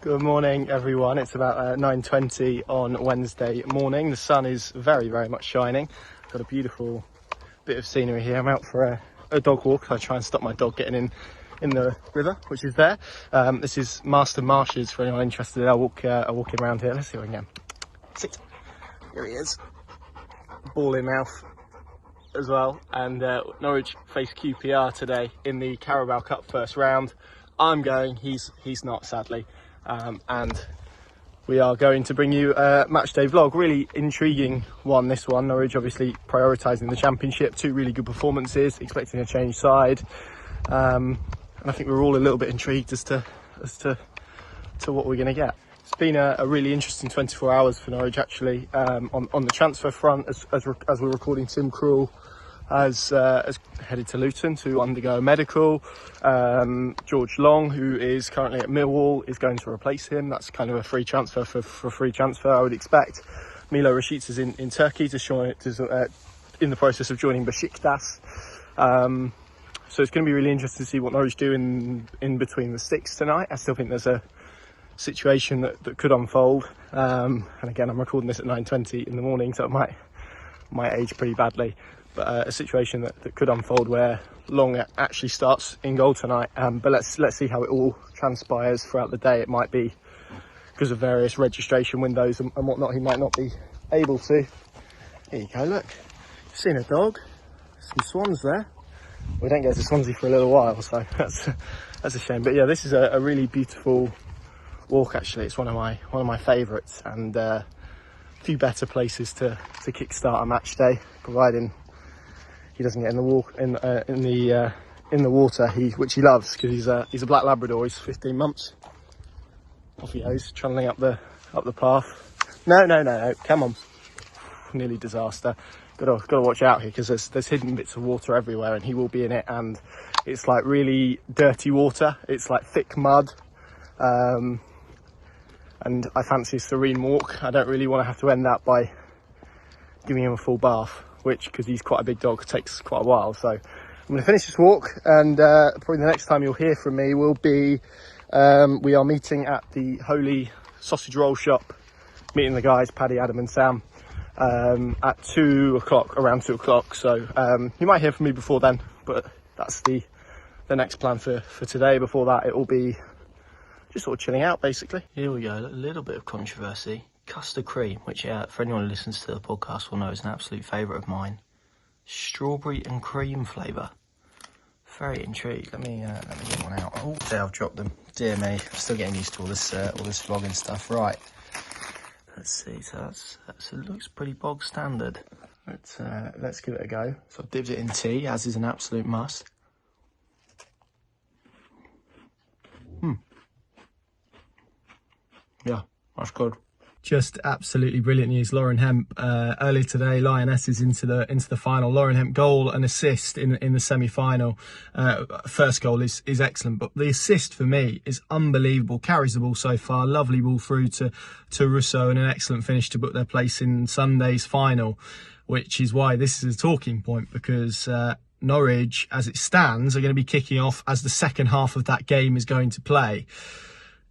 Good morning, everyone. It's about 9:20 on Wednesday morning. The sun is very, very much shining. Got a beautiful bit of scenery here. I'm out for a dog walk. I try and stop my dog getting in the river, which is there. This is Master Marshes for anyone interested. I'll walk around here. Let's see if I can get him. Sit. Here he is. Ball in mouth as well. And Norwich face QPR today in the Carabao Cup first round. I'm going. He's not, sadly. And we are going to bring you a Matchday vlog. Really intriguing one, this one. Norwich obviously prioritising the championship. Two really good performances, expecting a change side. And I think we're all a little bit intrigued as to what we're going to get. It's been a really interesting 24 hours for Norwich, actually. On the transfer front, as we're recording, Tim Krul has headed to Luton to undergo a medical. George Long, who is currently at Millwall, is going to replace him. That's kind of a free transfer for free transfer, I would expect. Milo Rashica is in Turkey in the process of joining Besiktas. So it's going to be really interesting to see what Norwich do in between the sticks tonight. I still think there's a situation that could unfold. And again, I'm recording this at 9:20 in the morning, so it might age pretty badly. But a situation that could unfold where Long actually starts in goal tonight. But let's see how it all transpires throughout the day. It might be because of various registration windows and whatnot, he might not be able to. Here you go, look. You've seen a dog. Some swans there. We don't get to Swansea for a little while, so that's a shame. But yeah, this is a really beautiful walk, actually. It's one of my favourites, and a few better places to kickstart a match day, providing he doesn't get in the water, which he loves, because he's a black Labrador. He's 15 months. Off he goes, trundling up the path. No, come on! Nearly disaster. Got to watch out here, because there's hidden bits of water everywhere, and he will be in it. And it's like really dirty water. It's like thick mud. And I fancy a serene walk. I don't really want to have to end that by giving him a full bath, which, because he's quite a big dog, takes quite a while. So I'm going to finish this walk, and probably the next time you'll hear from me will be we are meeting at the Holy Sausage Roll Shop, meeting the guys, Paddy, Adam and Sam, at 2 o'clock, around 2 o'clock. So you might hear from me before then, but that's the next plan for today. Before that, it will be just sort of chilling out, basically. Here we go, a little bit of controversy. Custard cream, which for anyone who listens to the podcast will know is an absolute favourite of mine. Strawberry and cream flavour. Very intrigued. Let me get one out. Oh, there, I've dropped them. Dear me, I'm still getting used to all this vlogging stuff. Right, let's see. So it looks pretty bog standard. Let's give it a go. So I've dipped it in tea, as is an absolute must. Yeah, that's good. Just absolutely brilliant news. Lauren Hemp earlier today, Lionesses into the final. Lauren Hemp goal and assist in the semi-final. First goal is excellent, but the assist for me is unbelievable. Carries the ball so far, lovely ball through to Rousseau, and an excellent finish to book their place in Sunday's final, which is why this is a talking point, because Norwich, as it stands, are going to be kicking off as the second half of that game is going to play.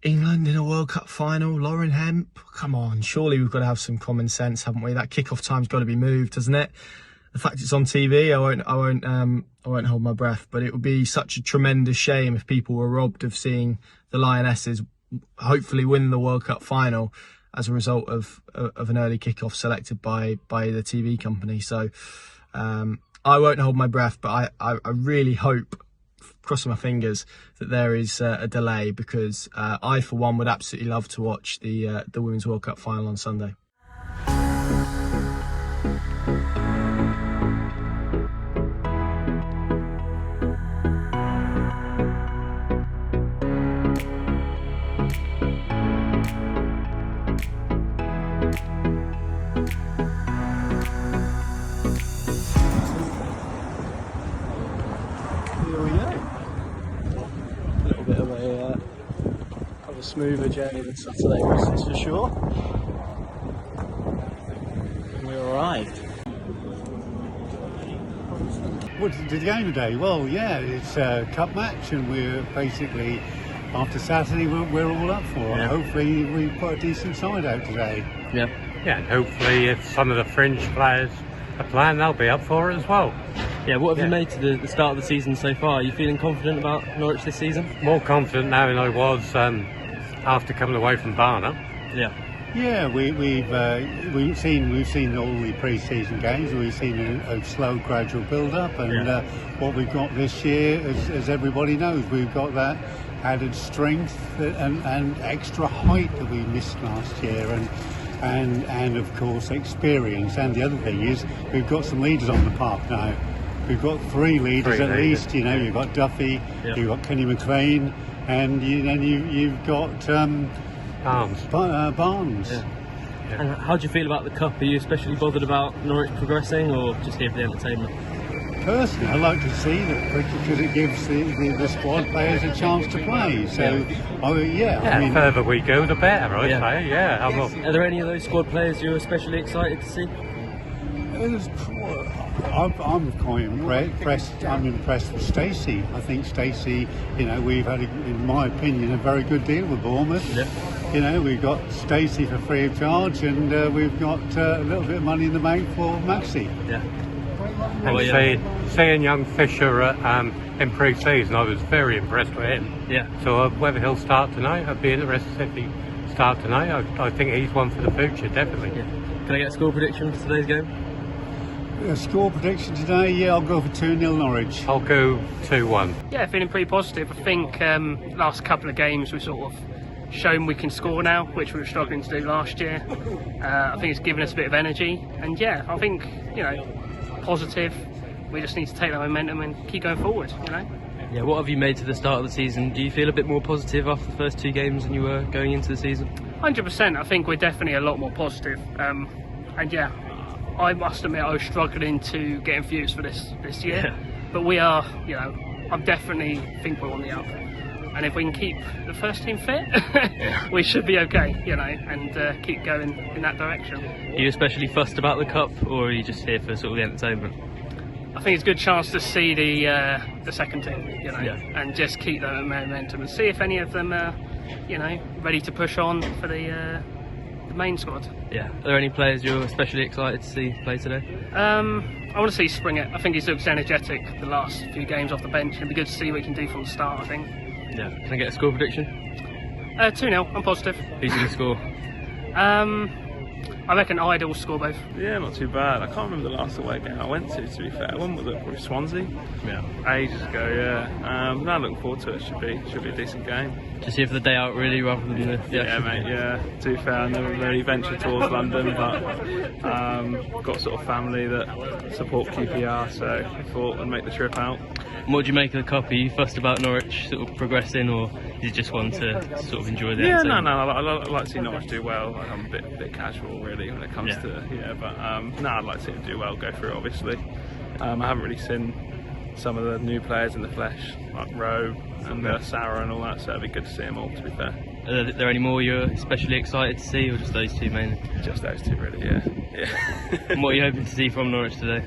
England in a World Cup final, Lauren Hemp, come on, surely we've got to have some common sense, haven't we? That kickoff time's got to be moved, hasn't it? The fact it's on TV, I won't hold my breath, but it would be such a tremendous shame if people were robbed of seeing the Lionesses hopefully win the World Cup final as a result of an early kickoff selected by the TV company. So I won't hold my breath, but I really hope, crossing my fingers, that there is a delay, because I for one would absolutely love to watch the Women's World Cup final on Sunday. A smoother journey than Saturday was, that's for sure. And we arrived. What did the game today? Well, yeah, it's a cup match, and we're basically after Saturday, we're all up for it. Yeah. Hopefully, we put a decent side out today. Yeah. Yeah, and hopefully if some of the fringe players are playing, they'll be up for it as well. Yeah, what have you made to the start of the season so far? Are you feeling confident about Norwich this season? More confident now than I was after coming away from Barnet. Yeah. Yeah, we've seen all the pre-season games. We've seen a slow, gradual build-up, and what we've got this year, as everybody knows, we've got that added strength and extra height that we missed last year, and of course experience. And the other thing is we've got some leaders on the park now. We've got three leaders at least. You know, you've got Duffy, you've got Kenny McLean, and you've got Barnes. Yeah. And how do you feel about the cup? Are you especially bothered about Norwich progressing, or just here for the entertainment? Personally, I like to see that because it gives the squad players a chance to play. So, I mean, the further we go, the better, I'd say. Yeah. Are there any of those squad players you're especially excited to see? I'm quite impressed. I'm impressed with Stacey. I think Stacey, we've had, in my opinion, a very good deal with Bournemouth. Yeah. We've got Stacey for free of charge, and we've got a little bit of money in the bank for Maxi. Yeah. And seeing young Fisher in pre-season, I was very impressed with him. Yeah. So whether he'll start tonight, I'd be interested if he start tonight. I think he's one for the future, definitely. Yeah. Can I get a score prediction for today's game? A score prediction today, I'll go for 2-0 Norwich. I'll go 2-1. Yeah, feeling pretty positive. I think last couple of games we've sort of shown we can score now, which we were struggling to do last year. I think it's given us a bit of energy, and I think positive. We just need to take that momentum and keep going forward. Yeah, what have you made to the start of the season? Do you feel a bit more positive after the first two games than you were going into the season? 100%. I think we're definitely a lot more positive. I must admit I was struggling to get infused for this year, but we are. I definitely think we're on the up, and if we can keep the first team fit, we should be okay. And keep going in that direction. Are you especially fussed about the cup, or are you just here for sort of the entertainment? I think it's a good chance to see the second team, and just keep that momentum and see if any of them are, ready to push on for the main squad. Yeah. Are there any players you're especially excited to see play today? I want to see Springer. I think he's looked energetic the last few games off the bench. It'd be good to see what he can do from the start, I think. Yeah. Can I get a score prediction? 2-0, I'm positive. Who's going to score? I reckon Idle will score both. Yeah, not too bad. I can't remember the last away game I went to be fair. When was it? Probably Swansea? Yeah. Ages ago, yeah. Now looking forward to it. Should be a decent game. Just here for the day out, really, rather than the Yeah, mate, yeah. To be fair, I never really ventured towards London, but got sort of family that support QPR, so I thought I'd make the trip out. And what do you make of the cup? Are you fussed about Norwich sort of progressing, or is it just one to sort of enjoy the entertainment? I like to see Norwich do well. I'm a bit casual really when it comes to I'd like to see them do well, go through it obviously. I haven't really seen some of the new players in the flesh, like Rowe and Sarah and all that, so it'd be good to see them all, to be fair. Are there any more you're especially excited to see, or just those two mainly? Just those two really, yeah. And what are you hoping to see from Norwich today?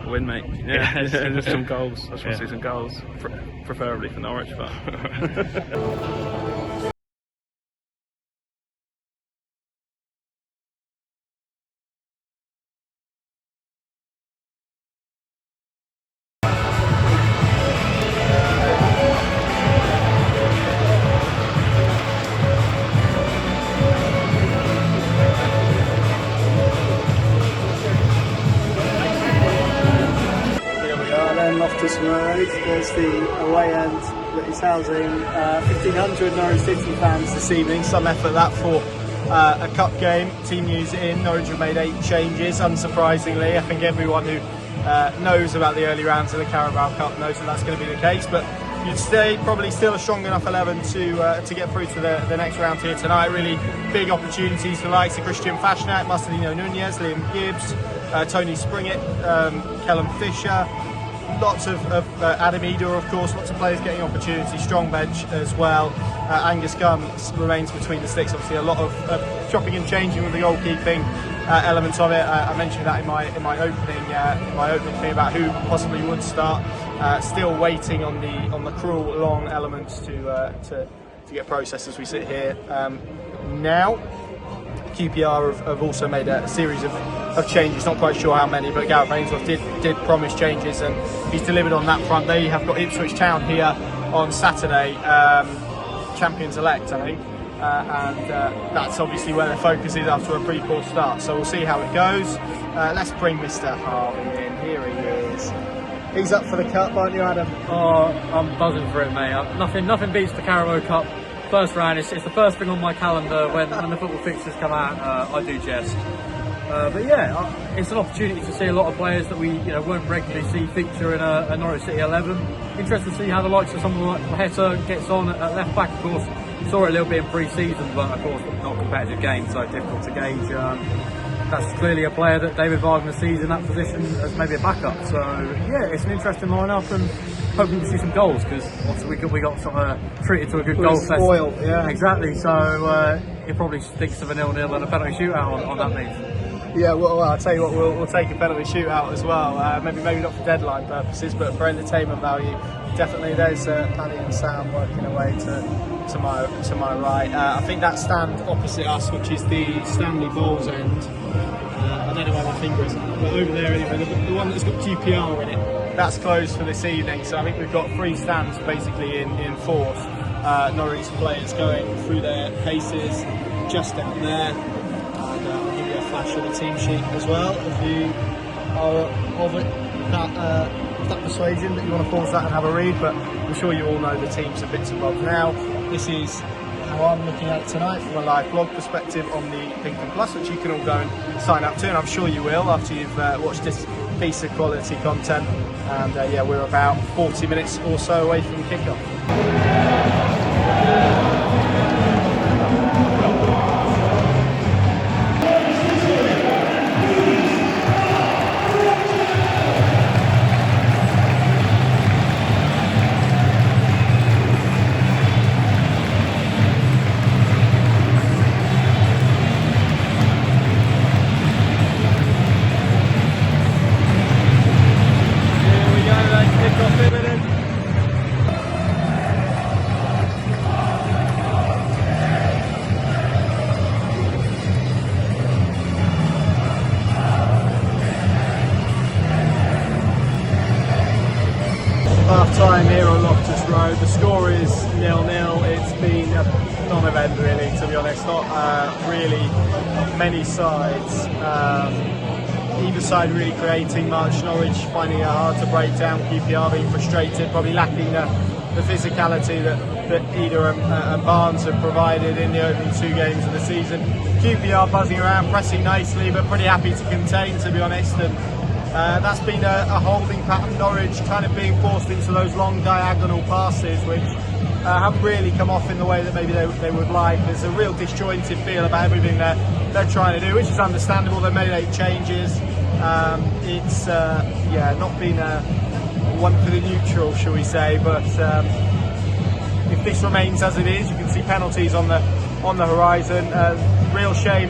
Win, mate. Yeah, just some goals. I just want to see some goals, preferably for Norwich, but. Loftus Road, there's the away end that is housing 1,500 Norwich City fans this evening. Some effort that for a cup game. Team news in, Norwich have made 8 changes, unsurprisingly. I think everyone who knows about the early rounds of the Carabao Cup knows that that's going to be the case, but you'd say probably still a strong enough 11 to get through to the next round here tonight. Really big opportunities for the likes of Christian Fashnak, Marcelino Nunez, Liam Gibbs, Tony Springett, Kellum Fisher, lots of Adam Eder, of course, lots of players getting opportunities, strong bench as well. Angus Gunn remains between the sticks, obviously a lot of chopping and changing with the goalkeeping elements of it. I mentioned that in my opening thing about who possibly would start. Still waiting on the cruel long elements to to get processed as we sit here now. QPR have also made a series of changes, not quite sure how many, but Gareth Ainsworth did promise changes, and he's delivered on that front. They have got Ipswich Town here on Saturday, champions-elect, I think, and that's obviously where their focus is after a pretty poor start, so we'll see how it goes. Let's bring Mr. Harvey in. Here he is. He's up for the cup, aren't you, Adam? Oh, I'm buzzing for it, mate. Nothing beats the Carabao Cup. First round, it's the first thing on my calendar when the football fixtures come out. I do jest, but yeah, it's an opportunity to see a lot of players that we won't regularly see feature in a Norwich City 11. Interested to see how the likes of someone like Maheta gets on at left back. Of course, saw it a little bit in pre-season, but of course not competitive games, so difficult to gauge. That's clearly a player that David Wagner sees in that position as maybe a backup. So yeah, it's an interesting lineup, and hoping to see some goals, because obviously we got sort of treated to a good goal fest. Spoiled, yeah. Exactly. So he probably thinks of a 0-0 and a penalty shootout on that means. Yeah, well, I'll tell you what, we'll take a penalty shootout as well. Maybe not for deadline purposes, but for entertainment value, definitely. There's Paddy and Sam working away to my right. I think that stand opposite us, which is the Stanley Bowles end. I don't know where my finger is, but over there anyway, the one that's got QPR in it, that's closed for this evening. So I think we've got 3 stands basically in fourth. Norwich players going through their paces just down there. And I'll give you a flash of the team sheet as well if you are of that persuasion that you want to pause that and have a read. But I'm sure you all know the teams a bit above now. This is how I'm looking at it tonight from a live blog perspective on the Lincoln Plus, which you can all go and sign up to, and I'm sure you will after you've watched this piece of quality content. And yeah, we're about 40 minutes or so away from kickoff. Half-time here on Loftus Road. The score is 0-0. It's been a non-event really, to be honest. Not really many sides. Either side really creating much. Norwich finding it hard to break down. QPR being frustrated, probably lacking the physicality that Eder and Barnes have provided in the opening 2 games of the season. QPR buzzing around, pressing nicely, but pretty happy to contain, to be honest. And that's been a holding pattern. Norwich kind of being forced into those long diagonal passes, which haven't really come off in the way that maybe they would like. There's a real disjointed feel about everything they're trying to do, which is understandable. They've made 8 changes. It's not been one for the neutral, shall we say, but if this remains as it is, you can see penalties on the horizon. Real shame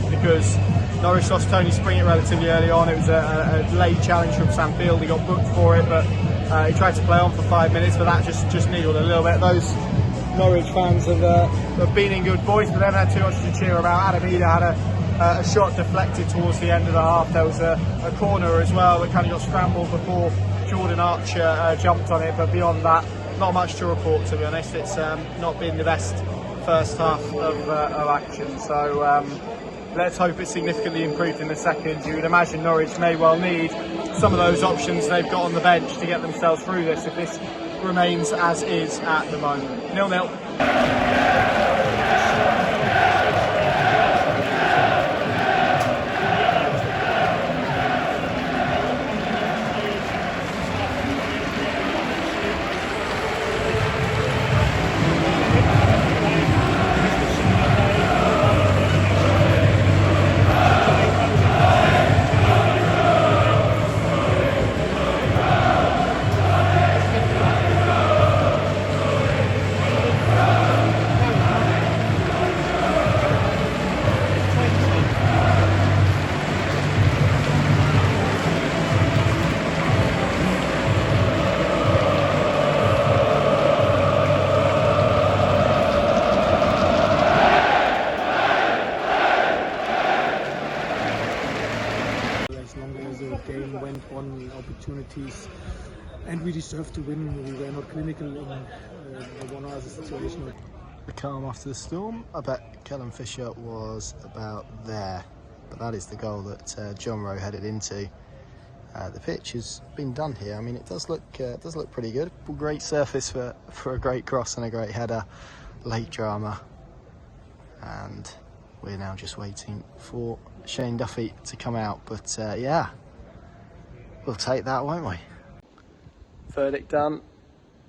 because Norwich lost Tony Springett relatively early on. It was a late challenge from Sam Field. He got booked for it, but he tried to play on for 5 minutes, but that just needled a little bit. Those Norwich fans have been in good voice, but they haven't had too much to cheer about. Adam Eder had a shot deflected towards the end of the half. There was a corner as well that kind of got scrambled before Jordan Archer jumped on it, but beyond that, not much to report, to be honest. It's not been the best first half of action, so let's hope it's significantly improved in the second. You would imagine Norwich may well need some of those options they've got on the bench to get themselves through this if this remains as is at the moment. 0-0. one-on-one opportunities, and we deserve to win. We were not clinical in the one other situation. The calm after the storm. I bet Kellen Fisher was about there, but that is the goal that John Rowe headed into. The pitch has been done here. I mean, it does look pretty good. Great surface for a great cross and a great header. Late drama, and we're now just waiting for Shane Duffy to come out. But yeah, we'll take that, won't we? Verdict done.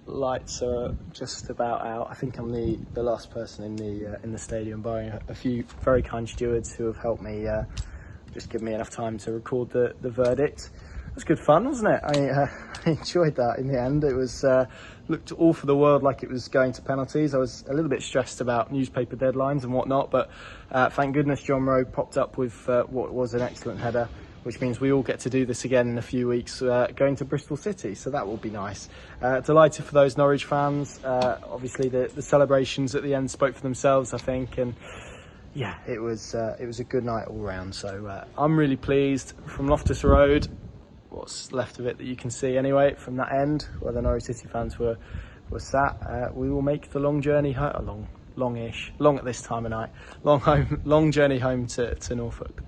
Lights are just about out. I think I'm the last person in the stadium, barring a few very kind stewards who have helped me just give me enough time to record the verdict. It was good fun, wasn't it? I enjoyed that in the end. It was looked all for the world like it was going to penalties. I was a little bit stressed about newspaper deadlines and whatnot, but thank goodness John Rowe popped up with what was an excellent header, which means we all get to do this again in a few weeks, going to Bristol City, so that will be nice. Delighted for those Norwich fans. Obviously the celebrations at the end spoke for themselves, I think, and yeah, it was a good night all round. So I'm really pleased. From Loftus Road, what's left of it that you can see anyway, from that end where the Norwich City fans were sat, we will make the long journey home, long at this time of night, long journey home to Norfolk.